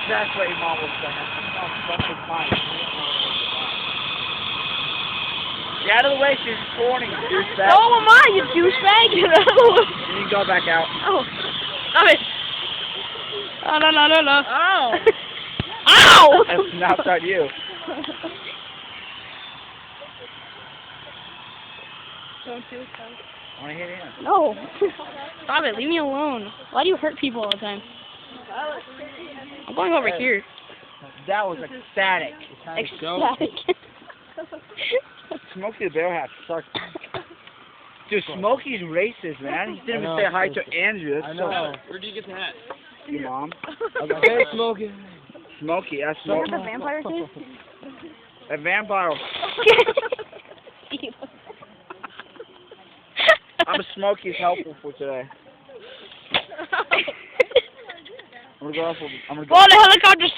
That's what your mom was saying. Oh, something's fine. Get out of the way, she's recording, you douchebag. So am I, you douchebag. Get out of the way. You can go back out. Oh, stop it. Oh, no, no, no, no. Oh. Ow! I snapped at you. Don't do it, I want to hit him. no. Stop it. Leave me alone. Why do you hurt people all the time? I'm going over here. That was ecstatic. Ecstatic. Smokey the Bear hat sucks. Dude, Smokey's racist, man. He didn't even say hi to Andrew. That's so... Where do you get the hat? Your mom. Hey, Smokey. Smokey, that's What Smokey. the vampire say? A vampire. I'm a Smokey's helpful for today. I'm gonna go off. I'm gonna go. Oh, the helicopter's so